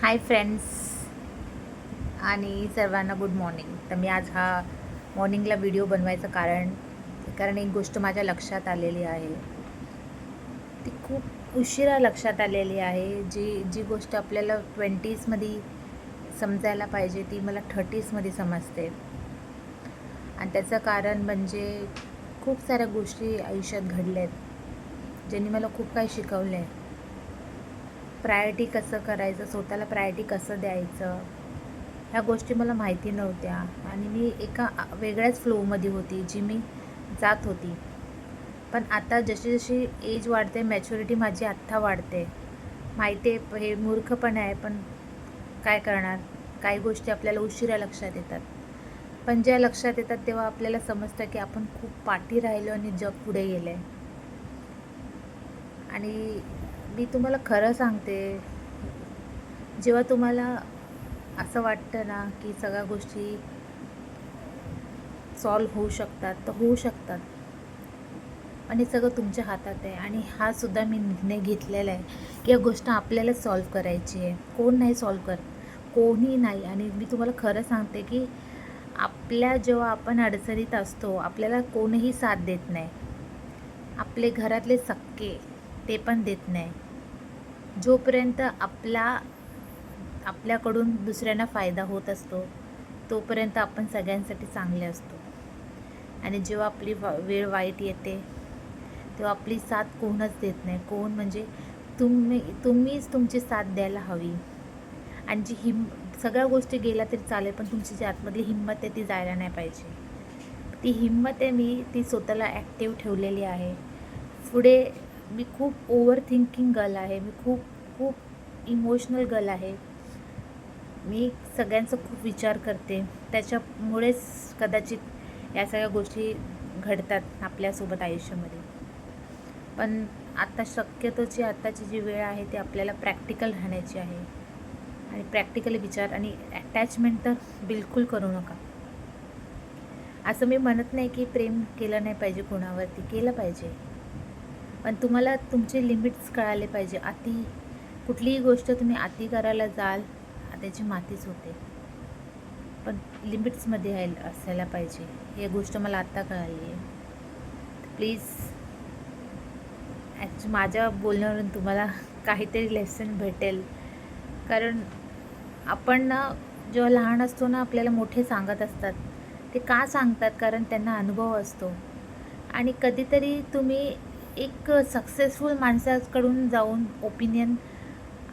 Hi friends आणि सर्वांना good morning. तर मी आज हा मॉर्निंगला व्हिडिओ बनवायचं कारण एक गोष्ट माझ्या लक्षात आलेली आहे. ती खूप उशिरा लक्षात आलेली आहे. जी गोष्ट आपल्याला 20sमध्ये समजायला पाहिजे ती मला 30sमध्ये समजते. आणि त्याचं कारण म्हणजे खूप साऱ्या गोष्टी आयुष्यात घडल्या आहेत ज्यांनी मला खूप काही शिकवलं आहे. प्रायोरिटी कसं करायचं, स्वतःला प्रायोरिटी कसं द्यायचं, ह्या गोष्टी मला माहिती नव्हत्या आणि मी एका वेगळ्याच फ्लोमध्ये होती जी मी जात होती. पण आता जशी जशी एज वाढते, मॅच्युरिटी माझी आत्ता वाढते. माहिती आहे हे मूर्खपण आहे, पण काय करणार. काही गोष्टी आपल्याला उशिरा लक्षात येतात, पण ज्या लक्षात येतात तेव्हा आपल्याला समजतं की आपण खूप पाठी राहिलो आणि जग पुढे गेलं आहे. आणि मी तुम्हाला खरं सांगते, जेव्हा तुम्हाला असं वाटतं ना की सगळ्या गोष्टी सॉल्व होऊ शकतात, तर होऊ शकतात. आणि सगळं तुमच्या हातात आहे. आणि हा सुद्धा मी निर्णय घेतलेला आहे की या गोष्ट आपल्याला सॉल्व करायची आहे. कोण नाही सॉल्व करत, कोणी नाही. आणि मी तुम्हाला खरं सांगते की जेव्हा आपण अडचणीत असतो आपल्याला कोणीही साथ देत नाही. आपले घरातले सक्के ते पण देत नाही. जोपर्यंत आपल्याकडून दुसऱ्यांना फायदा होत असतो तोपर्यंत आपण सगळ्यांसाठी चांगले असतो. आणि जेव्हा आपली वेळ वाईट येते तेव्हा आपली साथ कोणच देत नाही. कोण म्हणजे तुम्हीच तुमची साथ द्यायला हवी. आणि सगळ्या गोष्टी गेल्या तरी चालेल, पण तुमची जी आतमधली हिंमत आहे ती जायला नाही पाहिजे. ती हिंमत आहे, मी ती स्वतःला ॲक्टिव्ह ठेवलेली आहे. पुढे मी खूप ओव्हर थिंकिंग गर्ल आहे. मी खूप खूप इमोशनल गर्ल आहे. मी सगळ्यांचा खूप विचार करते. त्याच्यामुळेच कदाचित या सगळ्या गोष्टी घडतात आपल्यासोबत आयुष्यामध्ये. पण आत्ताची जी वेळ आहे ती आपल्याला प्रॅक्टिकल राहण्याची आहे. आणि प्रॅक्टिकली विचार आणि अटॅचमेंट तर बिलकुल करू नका. असं मी म्हणत नाही की प्रेम केलं नाही पाहिजे, कोणावरती केलं पाहिजे, पण तुम्हाला तुमचे लिमिट्स कळाले पाहिजे. कुठलीही गोष्ट तुम्ही अति करायला जाल त्याची मातीच होते. पण लिमिट्समध्ये असायला पाहिजे. ही गोष्ट मला आत्ता कळाली आहे. प्लीज माझ्या बोलण्यावरून तुम्हाला काहीतरी लेसन भेटेल. कारण आपण ना जेव्हा लहान असतो ना आपल्याला मोठे सांगत असतात. ते का सांगतात? कारण त्यांना अनुभव असतो. आणि कधीतरी तुम्ही एक सक्सेसफुल माणसाकडून जाऊन ओपिनियन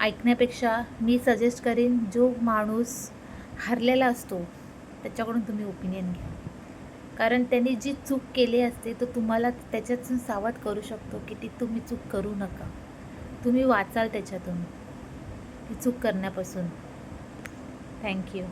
ऐकण्यापेक्षा मी सजेस्ट करीन जो माणूस हरलेला असतो त्याच्याकडून तुम्ही ओपिनियन घ्या. कारण त्यांनी जी चूक केली असते तो तुम्हाला त्याच्यातून सावध करू शकतो की ती तुम्ही चूक करू नका. तुम्ही वाचाल त्याच्यातून ती चूक करण्यापासून. थँक्यू.